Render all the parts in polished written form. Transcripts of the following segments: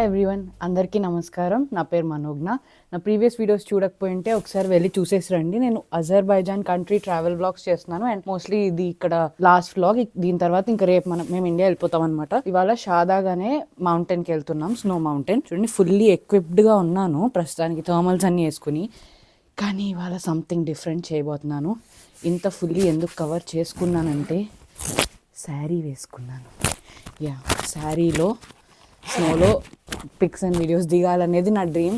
Everyone, అందరికీ నమస్కారం. నా పేరు మనోజ్ఞ. నా ప్రీవియస్ వీడియోస్ చూడకపోయింటే ఒకసారి వెళ్ళి చూసేసి రండి. నేను అజర్బైజాన్ కంట్రీ ట్రావెల్ వ్లాగ్స్ చేస్తున్నాను అండ్ మోస్ట్లీ ఇది ఇక్కడ లాస్ట్ వ్లాగ్. దీని తర్వాత ఇంకా రేపు మేము ఇండియా వెళ్ళిపోతాం అనమాట. ఇవాళ షాదాగ్ అనే మౌంటైన్కి వెళ్తున్నాం, స్నో మౌంటైన్. చూడండి, ఫుల్లీ ఎక్విప్డ్గా ఉన్నాను ప్రస్తుతానికి, థర్మల్స్ అన్ని వేసుకుని. కానీ ఇవాళ సంథింగ్ డిఫరెంట్ చేయబోతున్నాను. ఇంత ఫుల్లీ ఎందుకు కవర్ చేసుకున్నానంటే శారీ వేసుకున్నాను. శారీలో స్నోలో పిక్స్ అండ్ వీడియోస్ దిగాలనేది నా డ్రీమ్.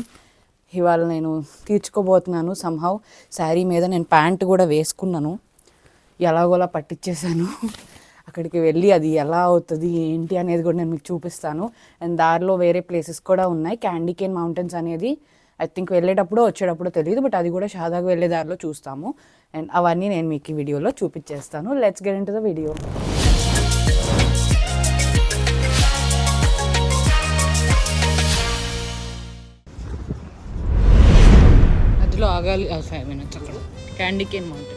ఇవాళ నేను తీర్చుకోబోతున్నాను సంహౌ. శారీ మీద నేను ప్యాంట్ కూడా వేసుకున్నాను, ఎలాగోలా పట్టించేసాను. అక్కడికి వెళ్ళి అది ఎలా అవుతుంది ఏంటి అనేది కూడా నేను మీకు చూపిస్తాను. అండ్ దారిలో వేరే ప్లేసెస్ కూడా ఉన్నాయి. క్యాండీ కేన్ మౌంటైన్స్ అనేది ఐ థింక్ వెళ్ళేటప్పుడు వచ్చేటప్పుడు తెలియదు, బట్ అది కూడా షాదాగ్ వెళ్ళే దారిలో చూస్తాము. అండ్ అవన్నీ నేను మీకు ఈ వీడియోలో చూపించేస్తాను. Let's get into the video. ఆగాలి 5 minutes అక్కడ క్యాండీ కేన్ మౌంటైన్.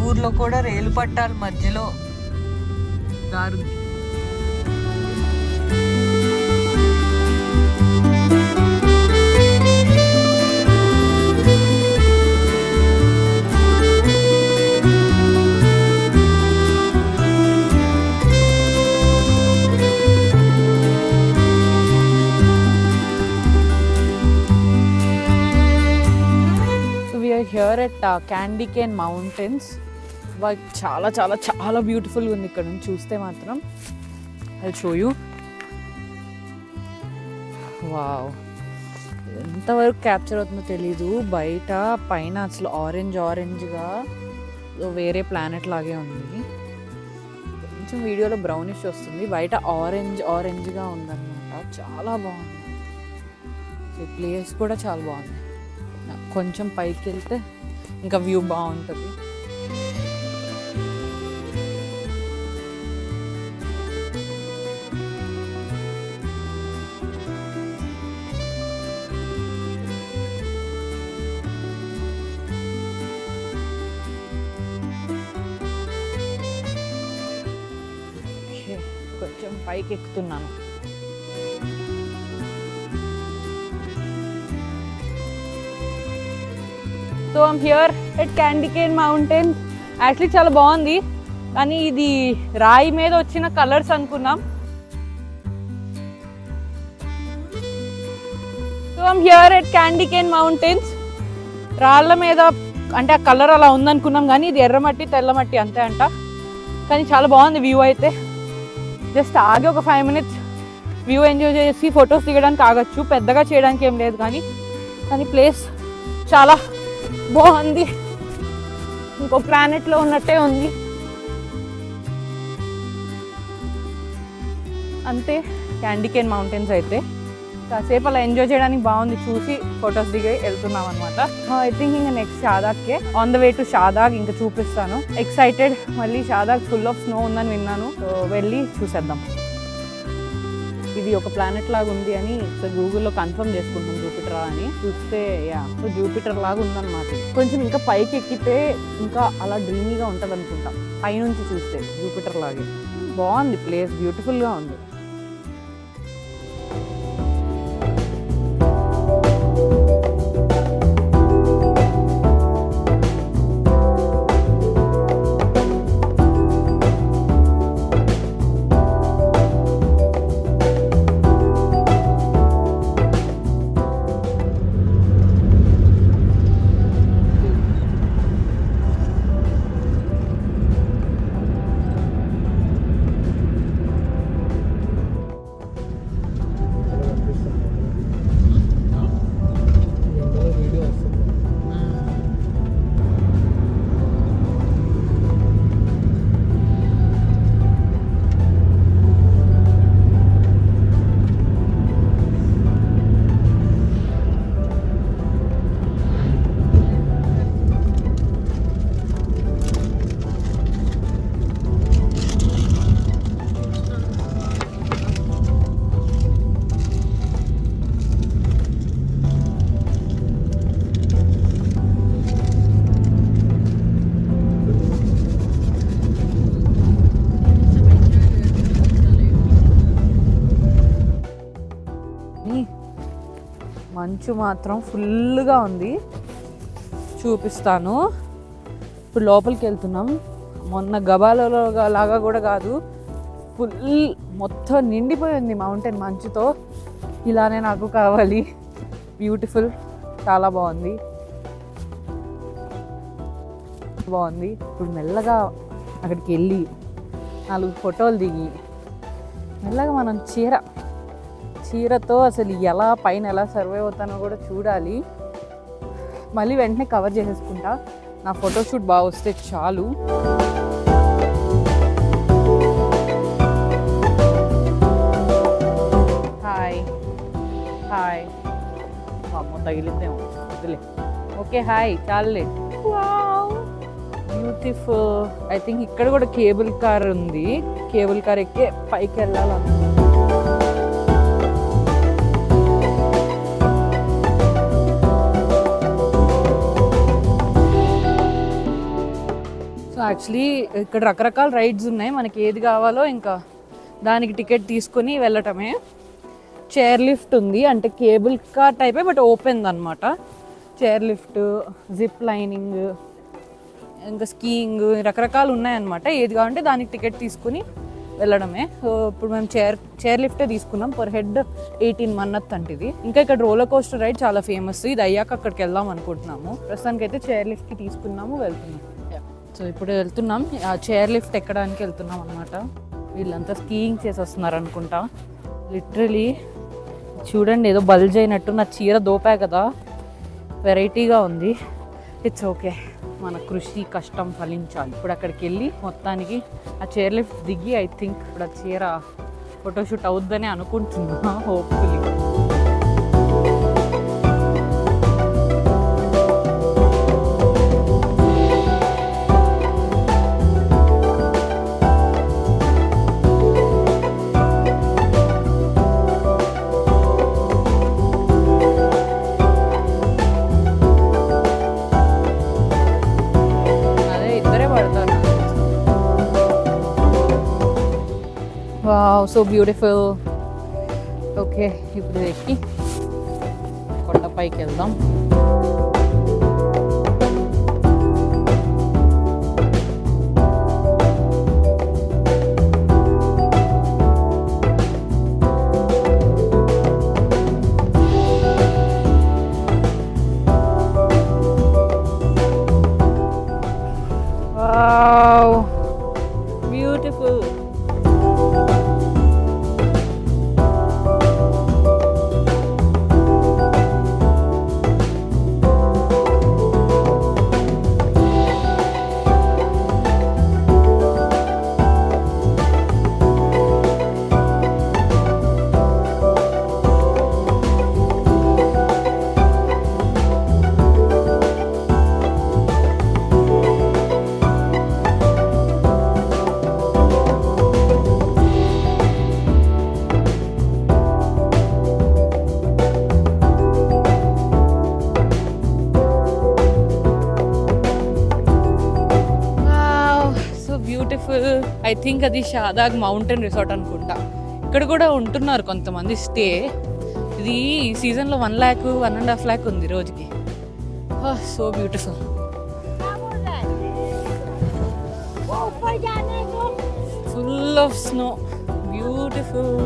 ఊర్లో కూడా రైలు పట్టాల మధ్యలో దారు. So we are here at Candy Cane Mountains. చాలా చాలా చాలా బ్యూటిఫుల్గా ఉంది ఇక్కడ నుంచి చూస్తే మాత్రం. I show you. వావ్, ఎంతవరకు క్యాప్చర్ అవుతుందో తెలీదు. బయట పైన అసలు ఆరెంజ్గా వేరే ప్లానెట్ లాగే ఉంది. కొంచెం వీడియోలో బ్రౌనిష్ వస్తుంది, బయట ఆరెంజ్గా ఉందన్నమాట. చాలా బాగుంది. ఈ ప్లేస్ కూడా చాలా బాగుంది. కొంచెం పైకి వెళ్తే ఇంకా వ్యూ బాగుంటుంది. కొంచెం పైకి ఎక్కుతున్నాను. So I'm here at Candy Cane Mountain. Actually చాలా బాగుంది, కానీ ఇది రాయి మీద వచ్చిన కలర్స్ అనుకున్నాం. So I'm here at Candy Cane Mountains. రాళ్ళ మీద అంటే ఆ కలర్ అలా ఉందనుకున్నాం, కానీ ఇది ఎర్రమట్టి తెల్లమట్టి అంతే అంట. కానీ చాలా బాగుంది వ్యూ అయితే. జస్ట్ ఆగి ఒక 5 minutes వ్యూ ఎంజాయ్ చేసి ఫొటోస్ దిగడానికి ఆగచ్చు. పెద్దగా చేయడానికి ఏం లేదు, కానీ ప్లేస్ చాలా బాగుంది. ఇంకో ప్లానెట్లో ఉన్నట్టే ఉంది. అంతే క్యాండీ కేన్ మౌంటైన్స్ అయితే. కాసేపు అలా ఎంజాయ్ చేయడానికి బాగుంది, చూసి ఫొటోస్ దిగి వెళ్తున్నాం అనమాట. ఐ థింక్ ఇంకా నెక్స్ట్ షాదాగ్కే on the way to Shahdag. ఇంకా చూపిస్తాను. ఎక్సైటెడ్. మళ్ళీ షాదాగ్ ఫుల్ ఆఫ్ స్నో ఉందని విన్నాను, సో వెళ్ళి చూసేద్దాం. ఇది ఒక ప్లానెట్ లాగా ఉంది అని సో గూగుల్లో కన్ఫర్మ్ చేసుకుంటాం, జూపిటర్ అని. చూస్తే సో జూపిటర్ లాగా ఉందన్నమాట. కొంచెం ఇంకా పైకి ఎక్కితే ఇంకా అలా డ్రీమీగా ఉంటుంది అనుకుంటా. పైనుంచి చూస్తే జూపిటర్ లాగే బాగుంది ప్లేస్, బ్యూటిఫుల్గా ఉంది. మంచు మాత్రం ఫుల్గా ఉంది, చూపిస్తాను. ఇప్పుడు లోపలికి వెళ్తున్నాం. మొన్న గబాలలో లాగా కూడా కాదు, ఫుల్ మొత్తం నిండిపోయింది మౌంటైన్ మంచుతో. ఇలానే నాకు కావాలి. బ్యూటిఫుల్, చాలా బాగుంది. ఇప్పుడు మెల్లగా అక్కడికి వెళ్ళి 4 ఫోటోలు దిగి మెల్లగా మనం చీరతో అసలు పైన ఎలా సర్వైవ్ అవుతానో కూడా చూడాలి. మళ్ళీ వెంటనే కవర్ చేసేసుకుంటా. నా ఫోటోషూట్ బాగా వస్తే చాలు. హాయ్ అమ్మ తగిలిద్దేమో, వద్దులే. ఓకే హాయ్, చాలులే. బ్యూటిఫుల్. ఐ థింక్ ఇక్కడ కూడా కేబుల్ కార్ ఉంది. కేబుల్ కార్ ఎక్కి పైకి వెళ్ళాలి. సో యాక్చువల్లీ ఇక్కడ రకరకాల రైడ్స్ ఉన్నాయి. మనకి ఏది కావాలో ఇంకా దానికి టికెట్ తీసుకొని వెళ్ళటమే. చైర్ లిఫ్ట్ ఉంది, అంటే కేబుల్ కార్ టైపే బట్ ఓపెన్ అనమాట. చైర్ లిఫ్ట్, జిప్ లైనింగ్, ఇంకా స్కీయింగ్, రకరకాలు ఉన్నాయన్నమాట. ఏది కావాలంటే దానికి టికెట్ తీసుకుని వెళ్ళడమే. సో ఇప్పుడు మేము చైర్ లిఫ్టే తీసుకున్నాం. పర్ హెడ్ 18 మన్నత్ అంటే ఇది. ఇంకా ఇక్కడ రోలర్ కోస్టర్ రైడ్ చాలా ఫేమస్. ఇది అయ్యాక అక్కడికి వెళ్దాం అనుకుంటున్నాము. ప్రస్తుతానికి అయితే చైర్ లిఫ్ట్కి తీసుకున్నాము, వెళ్తున్నాం. సో ఇప్పుడు వెళ్తున్నాం, ఆ చైర్ లిఫ్ట్ ఎక్కడానికి వెళ్తున్నాం అనమాట. వీళ్ళంతా స్కీయింగ్ చేసి వస్తున్నారు అనుకుంటా. లిటరలీ చూడండి, ఏదో బల్జ్ అయినట్టు. నా చీర దోపా కదా, వెరైటీగా ఉంది. ఇట్స్ ఓకే, మన కృషి కష్టం ఫలించాలి. ఇప్పుడు అక్కడికి వెళ్ళి మొత్తానికి ఆ చైర్ లిఫ్ట్ దిగి ఐ థింక్ ఇప్పుడు ఆ చీర ఫోటోషూట్ అవుద్దని అనుకుంటున్నా, hopefully. Wow, so beautiful. Okay, ఇప్పుడు ఎక్కి కొండపైకి వెళ్దాం. Wow, beautiful. Beautiful. I think అది షాదాగ్ మౌంటైన్ రిసార్ట్ అనుకుంటా. ఇక్కడ కూడా ఉంటున్నారు కొంతమంది స్టే. ఇది ఈ సీజన్లో 1 lakh 1.5 lakh ఉంది రోజుకి. So beautiful. Full of snow, beautiful.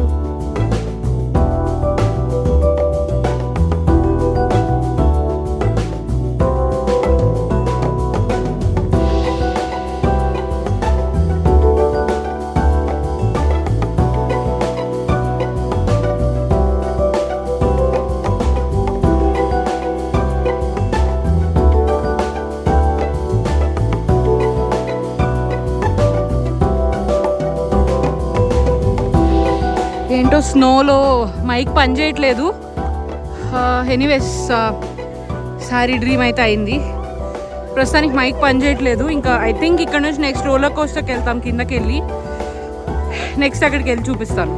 ఏంటో స్నోలో మైక్ పనిచేయట్లేదు. ఎనీవేస్ సారీ, డ్రీమ్ అయితే అయింది. ప్రస్తుతానికి మైక్ పనిచేయట్లేదు. ఇంకా ఐ థింక్ ఇక్కడ నుంచి నెక్స్ట్ రోలర్ కోస్టర్కి వెళ్తాం. కిందకి వెళ్ళి నెక్స్ట్ అక్కడికి వెళ్ళి చూపిస్తాను.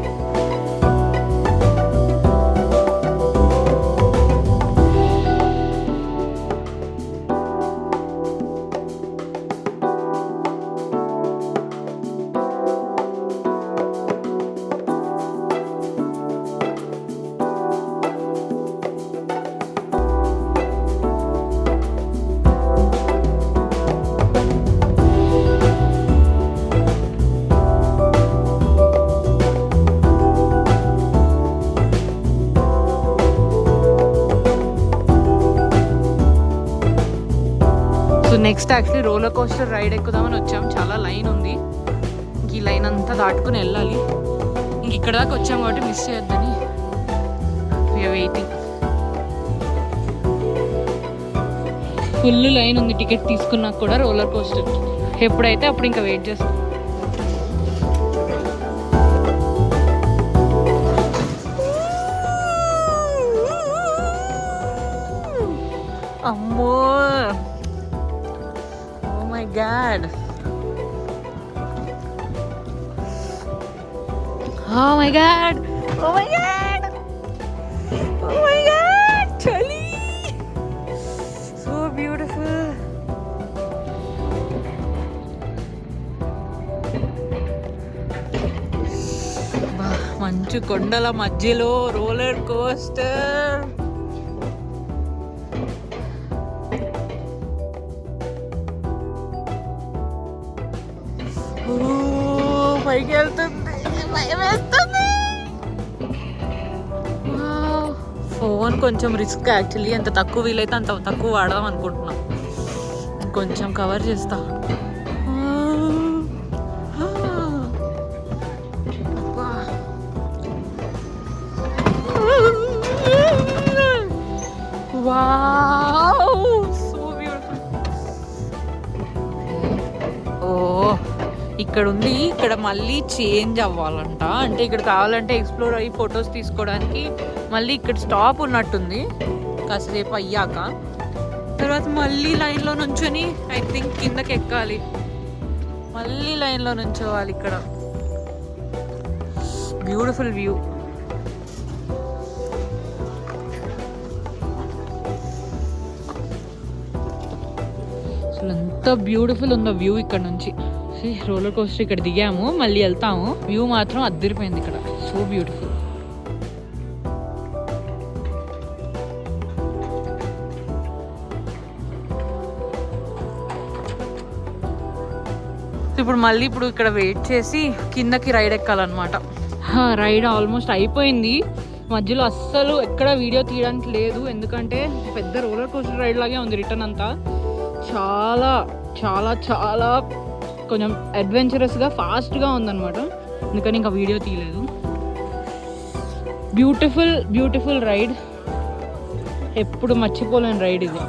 Next actually roller coaster ride ఎక్కుదామని వచ్చాం. చాలా లైన్ ఉంది, ఇంక ఈ లైన్ అంతా దాటుకుని వెళ్ళాలి. ఇంక ఇక్కడ దాకా వచ్చాం కాబట్టి మిస్ చేయొద్దని వీఆర్ వెయిటింగ్. ఫుల్ లైన్ ఉంది టికెట్ తీసుకున్నాక కూడా రోలర్ కోస్టర్. ఎప్పుడైతే అప్పుడు ఇంకా వెయిట్ చేస్తాం. అమ్మో, oh my god, oh my god, oh my god, oh my god, చలి, సో బ్యూటిఫుల్. మంచు కొండల మధ్యలో రోలర్ కోస్టర్. పైకి వెళ్తుంది, భయం వేస్తుంది. ఫోన్ కొంచెం రిస్క్ యాక్చువల్లీ. ఎంత తక్కువ వీలైతే అంత తక్కువ వాడదాం అనుకుంటున్నాం. కొంచెం కవర్ చేస్తా. ఇక్కడ ఉంది, ఇక్కడ మళ్ళీ చేంజ్ అవ్వాలంట. అంటే ఇక్కడ కావాలంటే ఎక్స్ప్లోర్ అయ్యి ఫొటోస్ తీసుకోవడానికి మళ్ళీ ఇక్కడ స్టాప్ ఉన్నట్టుంది. కాసేపు అయ్యాక తర్వాత మళ్ళీ లైన్లో నుంచొని ఐ థింక్ కిందకి ఎక్కాలి. మళ్ళీ లైన్లో నుంచోవాలి. ఇక్కడ బ్యూటిఫుల్ వ్యూ. అసలు ఎంత బ్యూటిఫుల్ ఉందో వ్యూ ఇక్కడ నుంచి. రోలర్ కోస్టర్ ఇక్కడ దిగాము, మళ్ళీ వెళ్తాము. వ్యూ మాత్రం అద్దరిపోయింది ఇక్కడ, సో బ్యూటిఫుల్. ఇప్పుడు ఇక్కడ వెయిట్ చేసి కిందకి రైడ్ ఎక్కాలన్నమాట. రైడ్ ఆల్మోస్ట్ అయిపోయింది. మధ్యలో అస్సలు ఎక్కడ వీడియో తీయడానికి లేదు, ఎందుకంటే పెద్ద రోలర్ కోస్టర్ రైడ్ లాగే ఉంది. రిటర్న్ అంతా చాలా చాలా చాలా కొంచెం అడ్వెంచరస్గా ఫాస్ట్గా ఉందన్నమాట. అందుకని ఇంకా వీడియో తీయలేదు. బ్యూటిఫుల్ బ్యూటిఫుల్ రైడ్, ఎప్పుడు మర్చిపోలేని రైడ్ ఇది.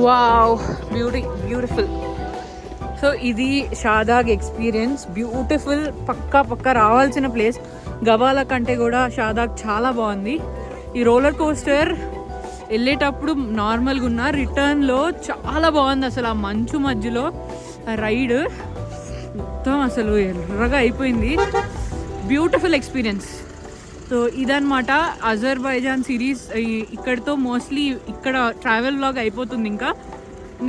Wow, beautiful. సో ఇది షాదాగ్ ఎక్స్పీరియన్స్. బ్యూటిఫుల్, పక్కా రావాల్సిన ప్లేస్. గవాల కంటే కూడా షాదాగ్ చాలా బాగుంది. ఈ రోలర్ కోస్టర్ వెళ్ళేటప్పుడు నార్మల్గా ఉన్న, రిటర్న్లో చాలా బాగుంది. అసలు ఆ మంచు మధ్యలో రైడ్ మొత్తం అసలు ఎర్రగా అయిపోయింది. Beautiful experience. సో ఇదన్నమాట అజర్బైజాన్ సిరీస్. ఇక్కడితో మోస్ట్లీ ఇక్కడ ట్రావెల్ వ్లాగ్ అయిపోతుంది. ఇంకా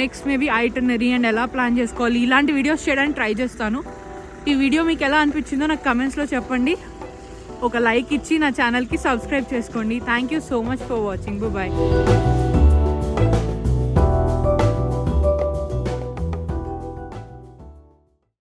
నెక్స్ట్ మేబీ ఐటనరీ అండ్ ఎలా ప్లాన్ చేసుకోవాలి ఇలాంటి వీడియోస్ చేయడానికి ట్రై చేస్తాను. ఈ వీడియో మీకు ఎలా అనిపించిందో నాకు కమెంట్స్లో చెప్పండి. ఒక లైక్ ఇచ్చి నా ఛానల్కి సబ్స్క్రైబ్ చేసుకోండి. Thank you so much for watching. Bye.